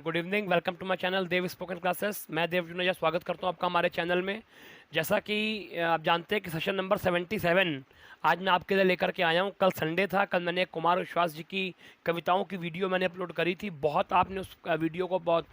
Good evening, welcome to my channel Dev spoken classes. मैं देव जुनेजा स्वागत करता हूं आपका हमारे चैनल में। जैसा कि आप जानते हैं कि सेशन नंबर 77 आज मैं आपके लिए लेकर के आया हूं। कल संडे था, कल मैंने कुमार विश्वास जी की कविताओं की वीडियो मैंने अपलोड करी थी। बहुत आपने उस वीडियो को बहुत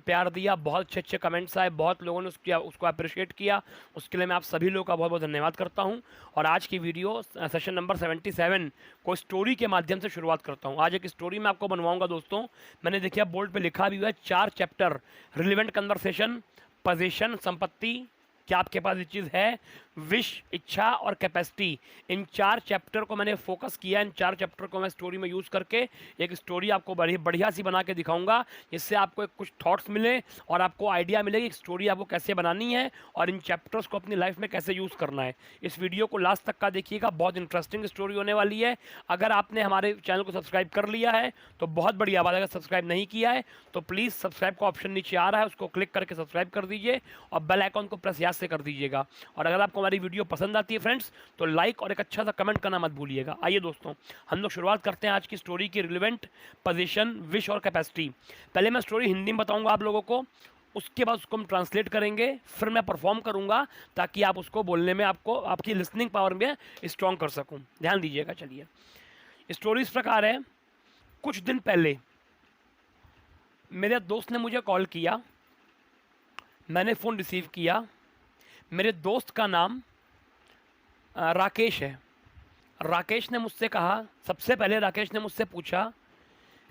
प्यार दिया, बहुत अच्छे अच्छे कमेंट्स आए, बहुत लोगों ने उसको अप्रिशिएट किया। उसके लिए मैं आप सभी लोगों का बहुत बहुत धन्यवाद करता हूँ। और आज की वीडियो सेशन नंबर 77 को स्टोरी के माध्यम से शुरुआत करता हूँ। आज एक स्टोरी मैं आपको बनवाऊंगा दोस्तों। मैंने देखिए बोर्ड पे लिखा भी हुआ है 4 चैप्टर, रिलेवेंट कन्वर्सेशन, पोजीशन, संपत्ति, क्या आपके पास ये चीज़ है, विश, इच्छा और कैपेसिटी। इन 4 चैप्टर को मैंने फोकस किया। इन 4 चैप्टर को मैं स्टोरी में यूज़ करके एक स्टोरी आपको बढ़िया सी बना के दिखाऊंगा, जिससे आपको कुछ थॉट्स मिले और आपको आइडिया मिले कि स्टोरी आपको कैसे बनानी है और इन चैप्टर्स को अपनी लाइफ में कैसे यूज़ करना है। इस वीडियो को लास्ट तक का देखिएगा, बहुत इंटरेस्टिंग स्टोरी होने वाली है। अगर आपने हमारे चैनल को सब्सक्राइब कर लिया है तो बहुत बढ़िया बात है। अगर सब्सक्राइब नहीं किया है तो प्लीज़ सब्सक्राइब का ऑप्शन नीचे आ रहा है, उसको क्लिक करके सब्सक्राइब कर दीजिए और बेल आइकन को प्रेस याद से कर दीजिएगा। और अगर आपको हमारी वीडियो पसंद आती है फ्रेंड्स तो लाइक और एक अच्छा सा कमेंट करना मत भूलिएगा। आइए दोस्तों, हम लोग शुरुआत करते हैं आज की स्टोरी की। रिलेवेंट, पोजीशन, विश और कैपेसिटी। पहले मैं स्टोरी हिंदी में बताऊंगा आप लोगों को, उसके बाद उसको हम ट्रांसलेट करेंगे, फिर मैं परफॉर्म करूंगा ताकि आप उसको बोलने में आपको आपकी लिसनिंग पावर में स्ट्रॉन्ग कर सकूं। ध्यान दीजिएगा। चलिए, स्टोरी इस प्रकार है। कुछ दिन पहले मेरे दोस्त ने मुझे कॉल किया, मैंने फ़ोन रिसीव किया। मेरे दोस्त का नाम राकेश है। राकेश ने मुझसे कहा, सबसे पहले राकेश ने मुझसे पूछा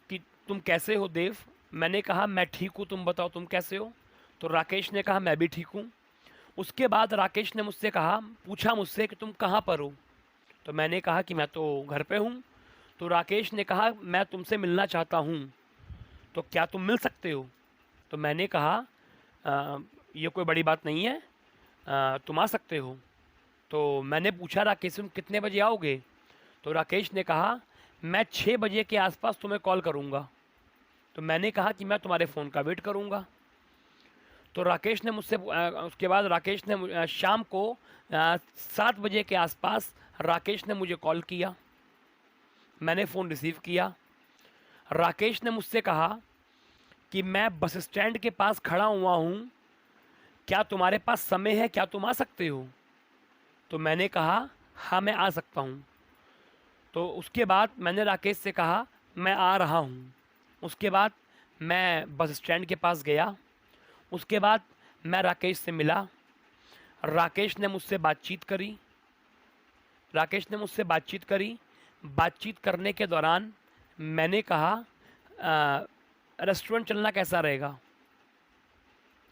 कि तुम कैसे हो देव। मैंने कहा मैं ठीक हूँ, तुम बताओ तुम कैसे हो। तो राकेश ने कहा मैं भी ठीक हूँ। उसके बाद राकेश ने मुझसे पूछा मुझसे कि तुम कहाँ पर हो। तो मैंने कहा कि मैं तो घर पे हूँ। तो राकेश ने कहा मैं तुमसे मिलना चाहता हूँ, तो क्या तुम मिल सकते हो। तो मैंने कहा ये कोई बड़ी बात नहीं है, तुम आ सकते हो। तो मैंने पूछा राकेश तुम कितने बजे आओगे। तो राकेश ने कहा मैं 6 बजे के आसपास तुम्हें कॉल करूँगा। तो मैंने कहा कि मैं तुम्हारे फ़ोन का वेट करूँगा। तो राकेश ने मुझसे उसके बाद राकेश ने शाम को 7 बजे के आसपास राकेश ने मुझे कॉल किया। मैंने फ़ोन रिसीव किया। राकेश ने मुझसे कहा कि मैं बस स्टैंड के पास खड़ा हुआ हूँ, क्या तुम्हारे पास समय है, क्या तुम आ सकते हो। तो मैंने कहा हाँ मैं आ सकता हूँ। तो उसके बाद मैंने राकेश से कहा मैं आ रहा हूँ। उसके बाद मैं बस स्टैंड के पास गया। उसके बाद मैं राकेश से मिला। राकेश ने मुझसे बातचीत करी। बातचीत करने के दौरान मैंने कहा रेस्टोरेंट चलना कैसा रहेगा।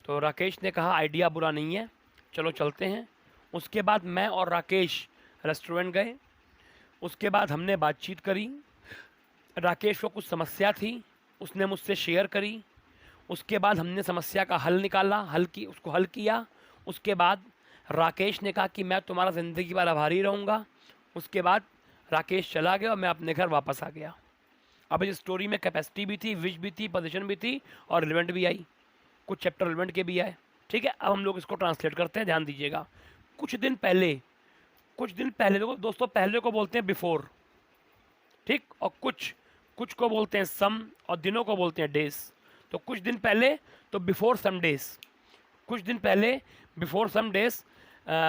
तो राकेश ने कहा आइडिया बुरा नहीं है, चलो चलते हैं। उसके बाद मैं और राकेश रेस्टोरेंट गए। उसके बाद हमने बातचीत करी। राकेश को कुछ समस्या थी, उसने मुझसे शेयर करी। उसके बाद हमने समस्या का हल निकाला, उसको हल किया। उसके बाद राकेश ने कहा कि मैं तुम्हारा ज़िंदगी भर आभारी रहूँगा। उसके बाद राकेश चला गया और मैं अपने घर वापस आ गया। अब इस स्टोरी में कैपेसिटी भी थी, विश भी थी, पोजीशन भी थी और रिलेवेंट भी आई, कुछ चैप्टर रिलेवेंट के भी आए। ठीक है, अब हम लोग इसको ट्रांसलेट करते हैं। ध्यान दीजिएगा। कुछ दिन पहले दोस्तों, पहले को बोलते हैं बिफोर, ठीक, और कुछ को बोलते हैं सम और दिनों को बोलते हैं डेज। तो कुछ दिन पहले तो बिफोर सम डेज, कुछ दिन पहले बिफोर सम डेज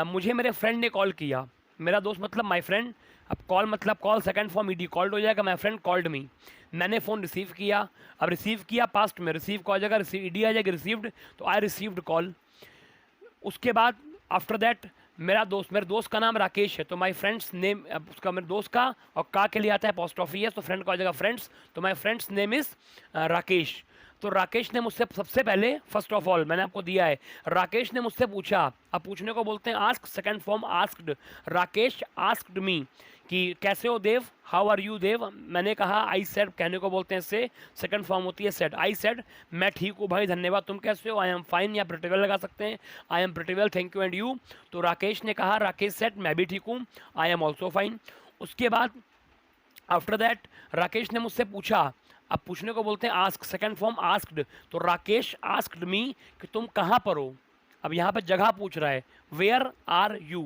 मुझे मेरे फ्रेंड ने कॉल किया। मेरा दोस्त मतलब माय फ्रेंड। अब कॉल मतलब call second form ED, called हो जाएगा, माय फ्रेंड कॉल्ड मी। मैंने फ़ोन रिसीव किया। अब रिसीव किया पास्ट में, रिसीव का हो जाएगा रिसीव, ईडी आ जाएगी रिसीव्ड, तो आई रिसीव्ड कॉल। उसके बाद आफ्टर दैट मेरे दोस्त का नाम राकेश है। तो माय फ्रेंड्स नेम, उसका मेरे दोस्त का और का के लिए आता है अपोस्ट्रोफी है, तो फ्रेंड का हो जाएगा फ्रेंड्स। तो my friends name is Rakesh. तो राकेश ने मुझसे सबसे पहले, फर्स्ट ऑफ ऑल मैंने आपको दिया है, राकेश ने मुझसे पूछा। अब पूछने को बोलते हैं ask, second form asked. Rakesh asked me कि कैसे हो देव, हाउ आर यू देव। मैंने कहा आई सेड, कहने को बोलते हैं इससे, सेकंड फॉर्म होती है सेड। आई सेड मैं ठीक हूँ भाई, धन्यवाद, तुम कैसे हो। आई एम फाइन, या प्रिटी वेल लगा सकते हैं, I am pretty well, thank you and you. तो राकेश ने कहा, राकेश सेड मैं भी ठीक हूँ, आई एम ऑल्सो फाइन। उसके बाद आफ्टर दैट राकेश ने मुझसे पूछा। अब पूछने को बोलते हैं आस्क, सेकंड फॉर्म आस्क्ड। तो राकेश आस्क्ड मी कि तुम कहाँ पर हो। अब यहाँ पर जगह पूछ रहा है, वेयर आर यू।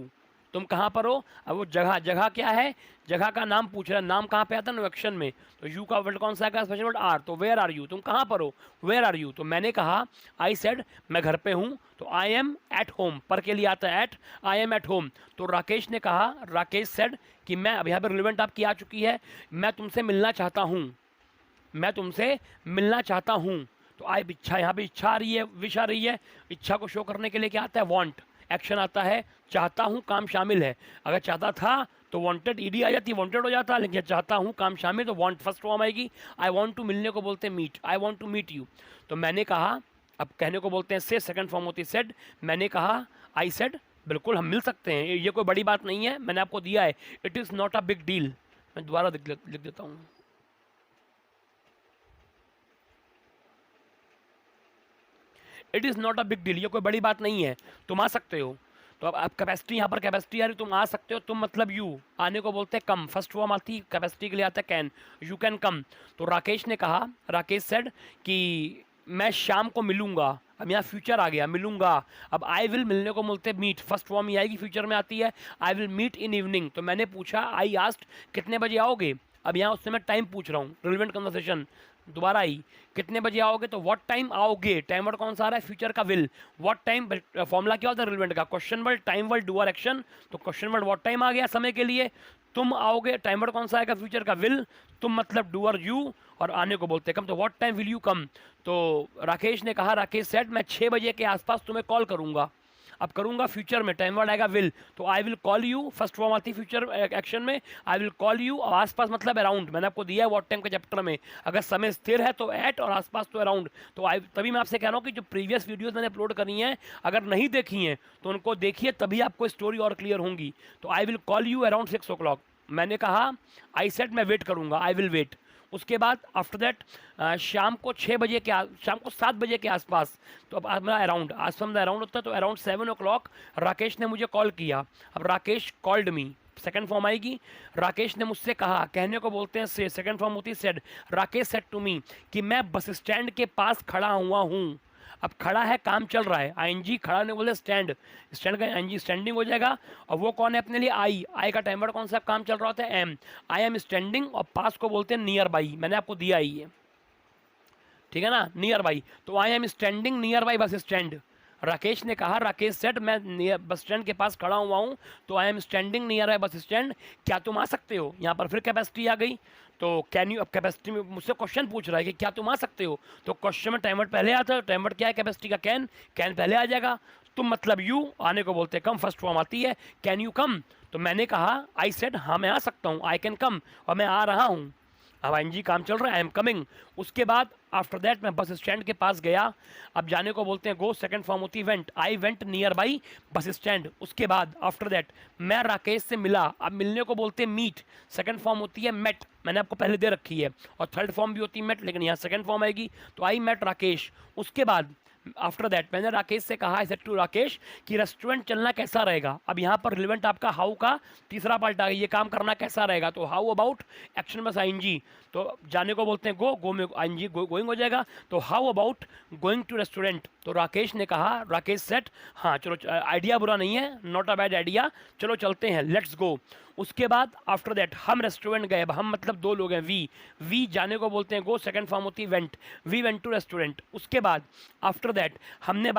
तुम कहाँ पर हो? अब वो जगह, जगह क्या है, जगह का नाम पूछ रहा है, नाम कहाँ पे आता है? नो एक्शन में। तो यू का वर्ड कौन सा है? Special word are. तो वेयर आर यू, तुम कहाँ पर हो? Where are you. तो मैंने कहा आई सेड मैं घर पे हूँ, तो आई एम एट होम, पर के लिए आता है at, I am at home. तो राकेश ने कहा, राकेश सेड कि मैं, अब यहाँ पर रिलेवेंट आपकी आ चुकी है, मैं तुमसे मिलना चाहता हूँ, मैं तुमसे मिलना चाहता हूँ। तो आई इच्छा, यहाँ पे इच्छा आ रही है, विश आ रही है। इच्छा को शो करने के लिए क्या आता है? वांट। एक्शन आता है, चाहता हूँ काम शामिल है। अगर चाहता था तो वांटेड ईडी आ जाती, वांटेड हो जाता, लेकिन चाहता हूँ काम शामिल, तो वांट फर्स्ट फॉर्म आएगी। आई वांट टू, मिलने को बोलते हैं meet, I want to meet you. तो मैंने कहा, अब कहने को बोलते हैं से, सेकंड फॉर्म होती है सेड। मैंने कहा, आई सेड, बिल्कुल हम मिल सकते हैं, ये कोई बड़ी बात नहीं है, मैंने आपको दिया है, it is not a big deal. मैं दोबारा लिख देता हूँ। It is not a big deal, ये कोई बड़ी बात नहीं है, तुम आ सकते हो। तो अब कैपेसिटी, यहाँ पर कैपेसिटी आ रही, तुम आ सकते हो, तुम मतलब यू, आने को बोलते हैं कम, फर्स्ट फॉर्म आती कैपेसिटी के लिए आता है कैन, यू कैन कम। तो राकेश ने कहा, राकेश सेड कि मैं शाम को मिलूंगा। अब यहाँ फ्यूचर आ गया, मिलूंगा। अब आई विल, मिलने को बोलते हैं मीट, फर्स्ट फॉर्म ही आएगी, फ्यूचर में आती है, I will meet in evening. तो मैंने पूछा, आई आस्क्ड कितने बजे आओगे? अब यहाँ उससे मैं टाइम पूछ रहा हूँ, रिलेवेंट कन्वर्सेशन दोबारा आई, कितने बजे आओगे? तो व्हाट टाइम आओगे, टाइम वर्ड कौन सा आ रहा है? फ्यूचर का विल। व्हाट टाइम, फॉर्मूला क्या होता है रिलेवेंट का? Question word, time word, doer action. तो क्वेश्चन वर्ड व्हाट टाइम आ गया समय के लिए, तुम आओगे, टाइम वर्ड कौन सा आएगा? फ्यूचर का विल, तुम मतलब डूअर यू, और आने को बोलते हैं कम। तो what time will you come? तो राकेश ने कहा, राकेश सेड मैं 6 बजे के आसपास तुम्हें कॉल करूंगा। अब करूंगा फ्यूचर में, टाइम वर्ड आएगा विल, तो I will call you, first form आती है फ्यूचर एक्शन में, आई विल कॉल यू। और आसपास मतलब अराउंड, मैंने आपको दिया है व्हाट टाइम के चैप्टर में, अगर समय स्थिर है तो एट, और आसपास तो अराउंड। तो आई, तभी मैं आपसे कह रहा हूँ कि जो प्रीवियस वीडियोस मैंने अपलोड करी हैं, अगर नहीं देखी हैं तो उनको देखिए, तभी आपको स्टोरी और क्लियर होंगी। तो I will call you around 6 o'clock। मैंने कहा, आई सेड मैं वेट करूँगा, आई विल वेट। उसके बाद आफ्टर दैट शाम को 6 बजे के शाम को 7 बजे के आसपास, तो अब मेरा अराउंड, आज में अराउंड होता है, तो अराउंड 7 o'clock राकेश ने मुझे कॉल किया। अब Rakesh called me, second form आएगी, राकेश ने मुझसे कहा, कहने को बोलते हैं से, सेकंड फॉर्म होती है said. Rakesh said to me कि मैं बस स्टैंड के पास खड़ा हुआ हूँ। अब खड़ा है, काम चल रहा है, आईएनजी, खड़ा नहीं बोले स्टैंड, स्टैंड का आईएनजी स्टैंडिंग हो जाएगा। और वो कौन है अपने लिए? आई, आई का टाइम वर्ड कौन सा? काम चल रहा होता है एम, आई एम स्टैंडिंग, और पास को बोलते हैं नियर बाई, मैंने आपको दिया ही है, ठीक है ना, नियर बाई। तो I am standing near by bus stand. Rakesh ने कहा, राकेश सेड मैं बस स्टैंड के पास खड़ा हुआ हूँ, तो I am standing near by bus stand, क्या तुम आ सकते हो? यहाँ पर फिर कैपेसिटी आ गई, तो कैन यू, अब कैपेसिटी में मुझसे क्वेश्चन पूछ रहा है कि क्या तुम आ सकते हो? तो क्वेश्चन में टाइम वर्ड पहले आता है, टाइम वर्ड क्या है कैपेसिटी का? कैन, कैन पहले आ जाएगा, तुम मतलब यू, आने को बोलते हैं कम, फर्स्ट फॉर्म आती है, कैन यू कम? तो मैंने कहा, आई सेड हाँ मैं आ सकता हूँ, आई कैन कम, और मैं आ रहा हूँ। अब आईएनजी काम चल रहा है, आई एम कमिंग। उसके बाद आफ्टर दैट मैं बस स्टैंड के पास गया। अब जाने को बोलते हैं गो, सेकंड फॉर्म होती है went, I went near by bus stand. उसके बाद आफ्टर दैट मैं राकेश से मिला। अब मिलने को बोलते हैं मीट, सेकंड फॉर्म होती है मेट, मैंने आपको पहले दे रखी है, और थर्ड फॉर्म भी होती है मेट, लेकिन यहाँ सेकंड फॉर्म आएगी, तो आई मेट राकेश। उसके बाद आफ्टर दैट मैंने राकेश से कहा, आई सेड टू राकेश कि रेस्टोरेंट चलना कैसा रहेगा। अब यहाँ पर रिलेवेंट आपका हाउ का तीसरा पार्ट आ गया, ये काम करना कैसा रहेगा, तो हाउ अबाउट, एक्शन बस आईएनजी, तो जाने को बोलते हैं गो, गो में आईएनजी गोइंग हो जाएगा, तो how about going to restaurant. तो राकेश ने कहा, राकेश सेट हाँ चलो, आइडिया बुरा नहीं है, नॉट अ बैड आइडिया, चलो चलते हैं, लेट्स गो। उसके बाद आफ्टर दैट हम रेस्टोरेंट गए। अब हम मतलब 2 लोग हैं, वी जाने को बोलते हैं गो, सेकंड फॉर्म होती है went, we went to restaurant. उसके बाद आफ्टर दैट हमने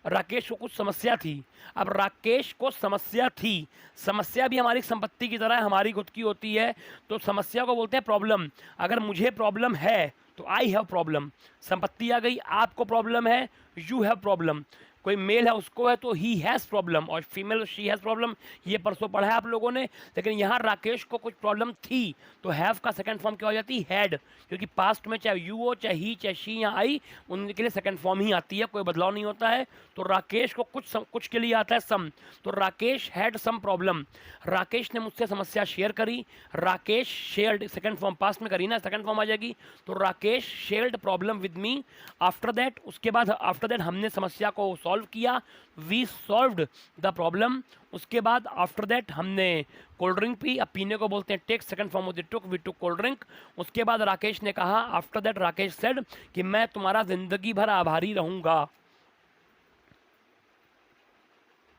राकेश को कुछ समस्या थी। अब राकेश को समस्या थी, समस्या भी हमारी संपत्ति की तरह हमारी खुद की होती है, तो समस्या को बोलते हैं प्रॉब्लम। अगर मुझे प्रॉब्लम है तो आई हैव प्रॉब्लम, संपत्ति आ गई, आपको प्रॉब्लम है, यू हैव प्रॉब्लम। कोई मेल है उसको है तो ही हैज़ प्रॉब्लम, और फीमेल शी हैज़ प्रॉब्लम, ये परसों पढ़ा है आप लोगों ने। लेकिन यहाँ राकेश को कुछ प्रॉब्लम थी, तो हैव का सेकंड फॉर्म क्या हो जाती है? हैड, क्योंकि पास्ट में चाहे यू हो, चाहे ही, चाहे शी या आई, उनके लिए सेकंड फॉर्म ही आती है, कोई बदलाव नहीं होता है। तो राकेश को कुछ के लिए आता है सम, तो Rakesh had some problem, Rakesh ने मुझसे समस्या शेयर करी, Rakesh shared, second form past में करी ना, सेकंड फॉर्म आ जाएगी, तो Rakesh shared problem with me. After that, उसके बाद आफ्टर दैट हमने समस्या को सॉल्व किया, वी सॉल्व्ड द प्रॉब्लम। उसके बाद आफ्टर दैट हमने कोल्ड ड्रिंक पी, अब पीने को बोलते हैं टेक, सेकंड फॉर्म होती है टुक, वी टुक कोल्ड ड्रिंक। उसके बाद राकेश ने कहा, आफ्टर दैट राकेश सेड कि मैं तुम्हारा जिंदगी भर आभारी रहूंगा।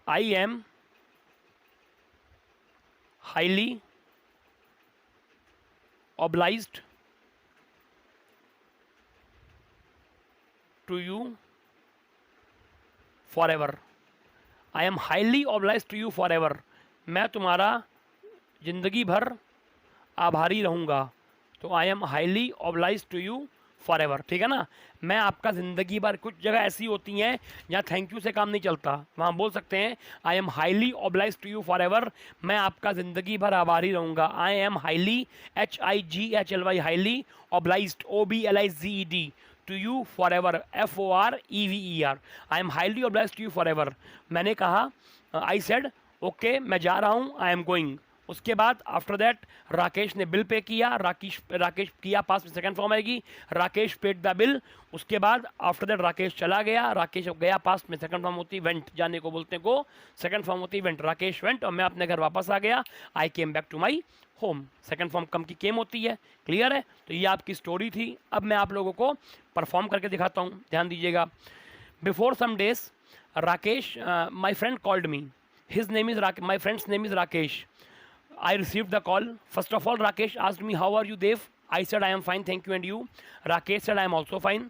I am highly obliged to you forever. I am highly obliged to you forever. मैं तुम्हारा ज़िंदगी भर आभारी रहूँगा. तो I am highly oblige to you for ever. ठीक है ना. मैं आपका ज़िंदगी भर, कुछ जगह ऐसी होती हैं जहाँ थैंक यू से काम नहीं चलता, वहाँ बोल सकते हैं I am highly oblige to you for ever. मैं आपका ज़िंदगी भर आभारी रहूँगा. I am highly HIGHLY highly oblige OBLIZED to you for ever FOREVER. I am highly oblige to you for ever. मैंने कहा आई सेड ओके मैं जा रहा हूँ, आई एम गोइंग. उसके बाद आफ्टर दैट राकेश ने बिल पे किया. राकेश किया पास में सेकंड फॉर्म आएगी, राकेश पेड द बिल. उसके बाद आफ्टर दैट राकेश चला गया. राकेश गया पास में सेकंड फॉर्म होती वेंट, जाने को बोलते हैं गो, सेकंड फॉर्म होती वेंट. राकेश वेंट और मैं अपने घर वापस आ गया. I came back to my home. Second form come की केम होती है. क्लियर है. तो ये आपकी स्टोरी थी. अब मैं आप लोगों को परफॉर्म करके दिखाता हूँ, ध्यान दीजिएगा. Before some days Rakesh, my friend called me. His name is my friend's name is Rakesh. I received the call. First of all, Rakesh asked me, how are you, Dev? I said, I am fine, thank you, and you? Rakesh said, I am also fine.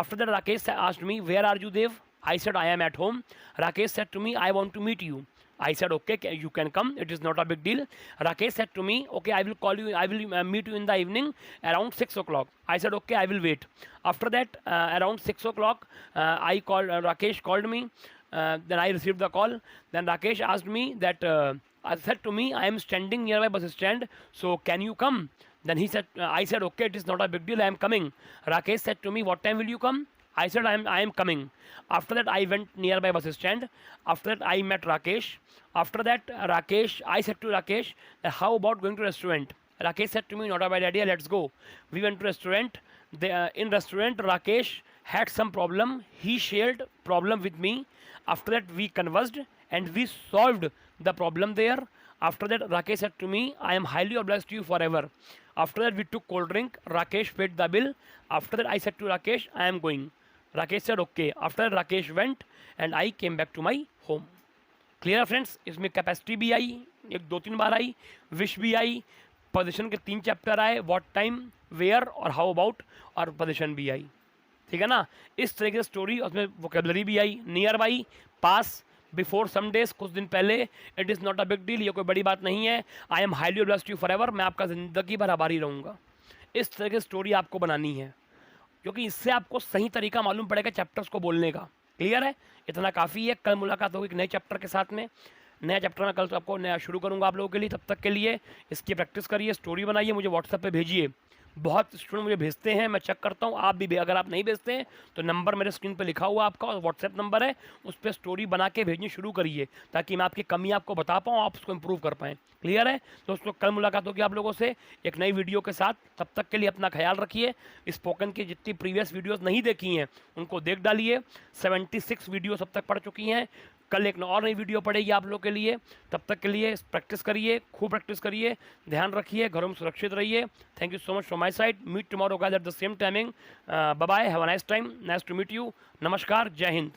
After that, Rakesh asked me, where are you, Dev? I said, I am at home. Rakesh said to me, I want to meet you. I said, okay, you can come. It is not a big deal. Rakesh said to me, okay, I will call you, I will meet you in the evening around 6 o'clock. I said, okay, I will wait. After that, around 6 o'clock, Rakesh called me. Then I received the call. Then Rakesh asked me that, said to me, I am standing near my bus stand, so can you come? Then he said, I said, okay, it is not a big deal, I am coming. Rakesh said to me, what time will you come? I said, I am coming. After that, I went near my bus stand. After that, I met Rakesh. After that, I said to Rakesh, how about going to restaurant? Rakesh said to me, not a bad idea, let's go. We went to restaurant. In restaurant, Rakesh had some problem. He shared problem with me. After that, we conversed and we solved the problem there. After that, Rakesh said to me, I am highly obliged to you forever. After that, we took cold drink. Rakesh paid the bill. After that, I said to Rakesh, I am going. Rakesh said okay. After that, Rakesh went and I came back to my home. Clear friends? इसमें capacity भी आई, एक 2-3 बार आई, wish भी आई, position के 3 chapter आए, what time, where और how about, और position भी आई. ठीक है ना. इस तरीके से स्टोरी, उसमें वोकेबलरी भी आई. नियर बाई, पास, बिफोर सम डेज, कुछ दिन पहले. It is not a big deal, ये कोई बड़ी बात नहीं है. I am highly obliged to you for ever. मैं आपका ज़िंदगी भर आभारी रहूँगा. इस तरह की स्टोरी आपको बनानी है, क्योंकि इससे आपको सही तरीका मालूम पड़ेगा चैप्टर्स को बोलने का. क्लियर है. इतना काफ़ी है. कल मुलाकात होगी एक नए चैप्टर के साथ में. नया चैप्टर मैं कल तो आपको नया शुरू करूँगा आप लोगों के लिए. तब तक के लिए इसकी प्रैक्टिस करिए, स्टोरी बनाइए, मुझे व्हाट्सएप पे भेजिए. बहुत स्टूडेंट मुझे भेजते हैं, मैं चेक करता हूँ. आप भी, अगर आप नहीं भेजते हैं तो नंबर मेरे स्क्रीन पे लिखा हुआ आपका और व्हाट्सएप नंबर है, उस पर स्टोरी बना के भेजनी शुरू करिए, ताकि मैं आपकी कमी आपको बता पाऊँ, आप उसको इम्प्रूव कर पाएँ. क्लियर है दोस्तों. कल मुलाकात होगी आप लोगों से एक नई वीडियो के साथ. तब तक के लिए अपना ख्याल रखिए. स्पोकन की जितनी प्रीवियस वीडियोज़ नहीं देखी हैं उनको देख डालिए. 76 वीडियो अब तक पढ़ चुकी हैं. कल एक और नई वीडियो पड़ेगी आप लोग के लिए. तब तक के लिए प्रैक्टिस करिए, खूब प्रैक्टिस करिए. ध्यान रखिए, घरों में सुरक्षित रहिए. Thank you so much from my side. Meet tomorrow guys at the same timing. Bye bye. Have a nice time. Nice to meet you. नमस्कार. जय हिंद.